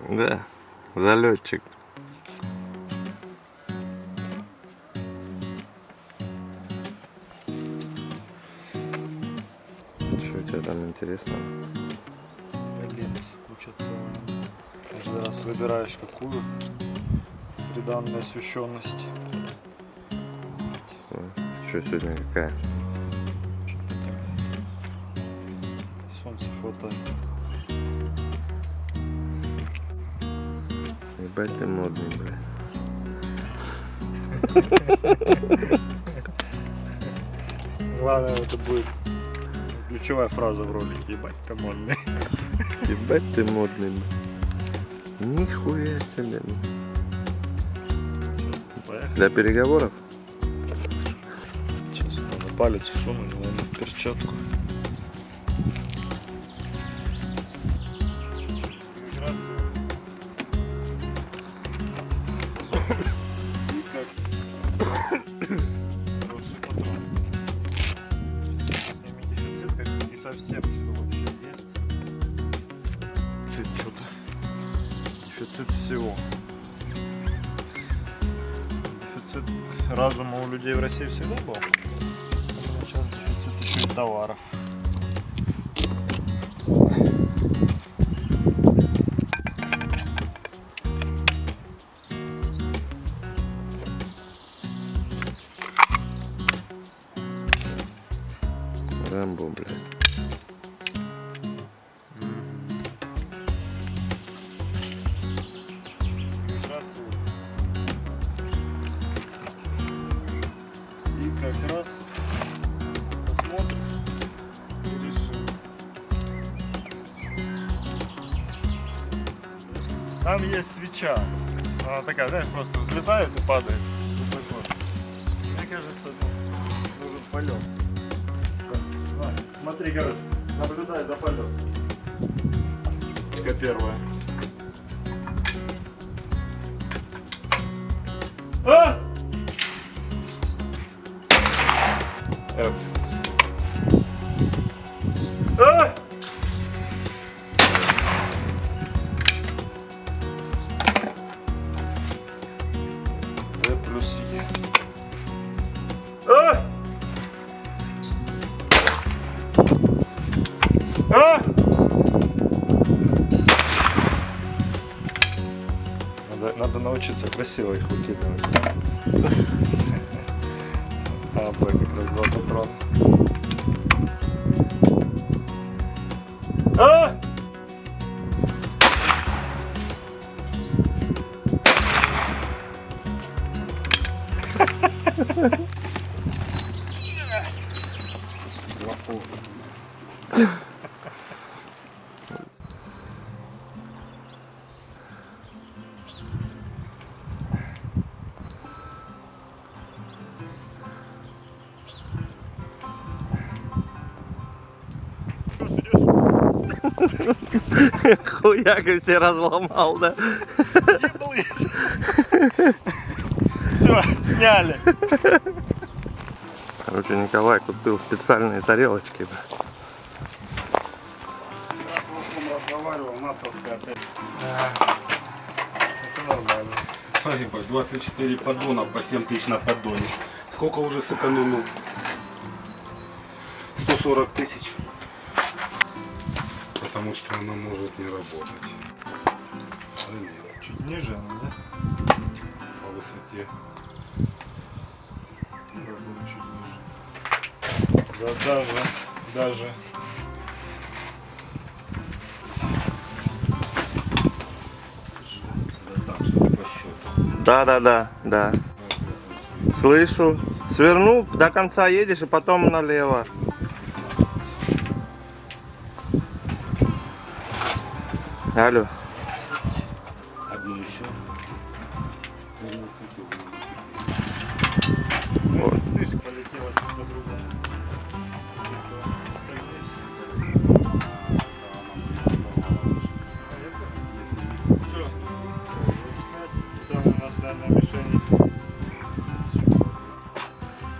Да, залетчик. Что у тебя там интересно? Линз куча целая. Каждый раз выбираешь какую при данной освещенности. Что сегодня какая? Чуть потемнее. Солнца хватает. Ебать ты модный, бля. Главное, это будет ключевая фраза в ролике. Ебать ты модный. Ебать ты модный, бля. Нихуя себе. Поехали. Для переговоров? Сейчас надо палец всунуть, наверное, в перчатку. Хороший патрон. Снимем дефицит, как и совсем, что вообще есть. Дефицит что-то. Дефицит всего. Дефицит разума у людей в России всегда был. А сейчас дефицит еще и товаров. Рамбо, блядь. И как раз посмотришь и решишь. Там есть свеча. Она такая, знаешь, просто взлетает и падает. Высоко. Мне кажется, это нужен полет. Смотри, короче, наблюдай за полетом. Только первая. А! F. А! D плюс E. А! А! Надо научиться красиво их выкидывать. А, Б как раз два патрона. А! Хуяк и все разломал, да? Все, сняли. Короче, Николай купил специальные тарелочки. Разговаривал, НАСовская опять. Это нормально. Ой, 24 поддона по 7 тысяч на поддоне. Сколько уже сэкономил? 140 тысяч. Потому что она может не работать. Да нет, Чуть ниже она, да? по высоте. Работает чуть ниже. Да, даже. Да так, чтобы по счету. Да. Слышу. Свернул, до конца едешь и потом налево. Алло. Одну еще. Вот. Слышь, полетела чуть по-другому. Все. Там у нас, наверное, мишень.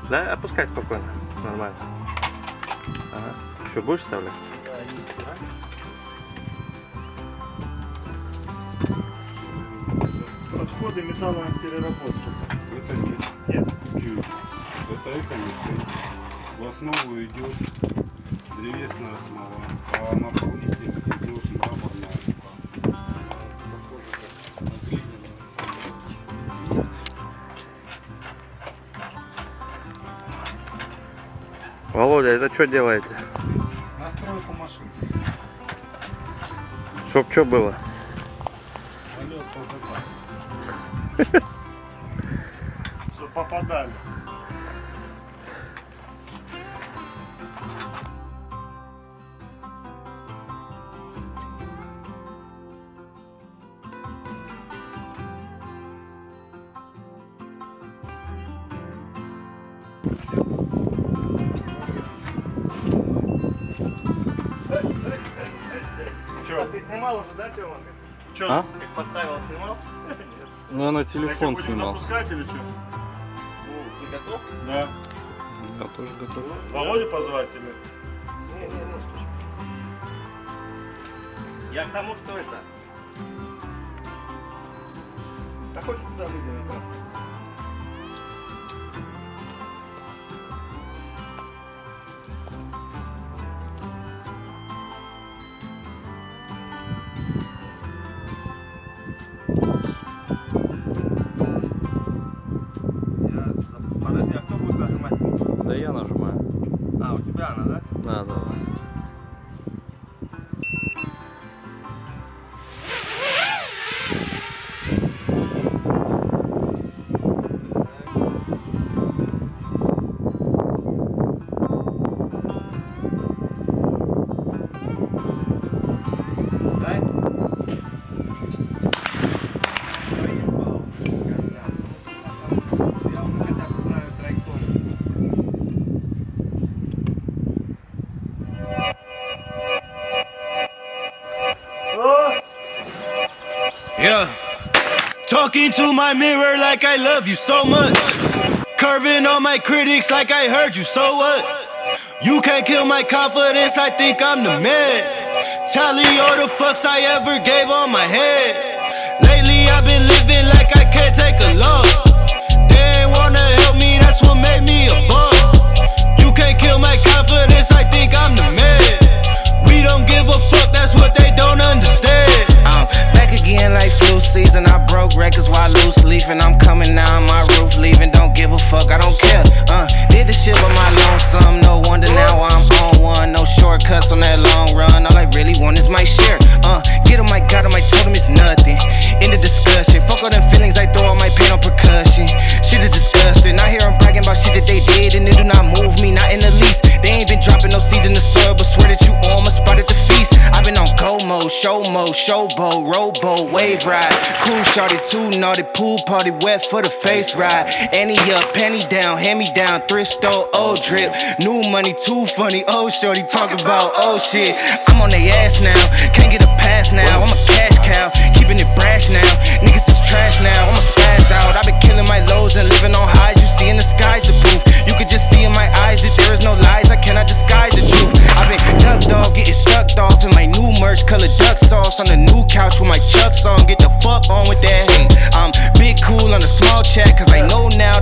Да, опускай спокойно. Нормально. Ага. Что, будешь вставлять? Да, не стирать. заводе металлопереработки. Это нет. Нет? Ключ. Это эко-мишень. В основу идет древесная смола, а наполнитель идет мраморная мука. Похоже, как на глиняную. Володя, это что делаете? Настройку машины. Чтоб что было? Полет по заказу. Чтобы попадали. Че? Ты снимал уже, да, Тёма? Че? А? Как поставил, снимал? Ну я на Я телефон будем снимал. запускать или что? Ну, ты готов? Да. Я тоже готов. Володю позвать или? Не, слушай. Я к тому, что это. Да хочешь туда выйдем, да? Подожди, а кто будет нажимать? Да я нажимаю. А, у тебя она, да? Да. Дай. Я уже хотя бы знаю траекторию. Yeah. Talking to my mirror like I love you so much. Curving on my critics like I heard you, so what? You can't kill my confidence, I think I'm the man. Tally all the fucks I ever gave on my head. Lately I've been living like I can't take a loss. They ain't wanna help me, that's what made me a boss. You can't kill my confidence, I think I'm the man. We don't give a fuck, that's what they don't understand. I'm back again like flu season. I broke records while loose leafing. I'm coming down my roof, leaving. Don't give a fuck, I don't care. Did the shit with my lonesome. No wonder now I'm on one. No shortcuts on that long run. All I really want is my share. Get him, I got him, I told him it's nothing. In the discussion, fuck all them feelings. I throw all my pain on percussion. Shit is disgusting. I hear them bragging about shit that they did, and it do not move me, not in the least. They ain't been dropping no seeds in the soil, but swear that you on my spot at the feast. I've been on go mode, showboat, rowboat, wave ride. Cool shorty, too naughty, pool party, wet for the face ride. Annie up, penny down, hand me down, thrift store, old drip. New money, too funny, old shorty talking about old shit. I'm on they ass now, can't get a pass now. I'm a cash cow, keeping it brash now. Niggas is trash now, I'ma spaz out. I've been killing my lows and living on highs. You see in the sky's the proof. You could just see in my eyes that there is no lies. I cannot disguise the truth. I've been ducked off, getting sucked off in my new merch, color duck sauce on the new couch with my Chucks on. Get the fuck on with that hate. I'm big cool on the small chat, cause I know now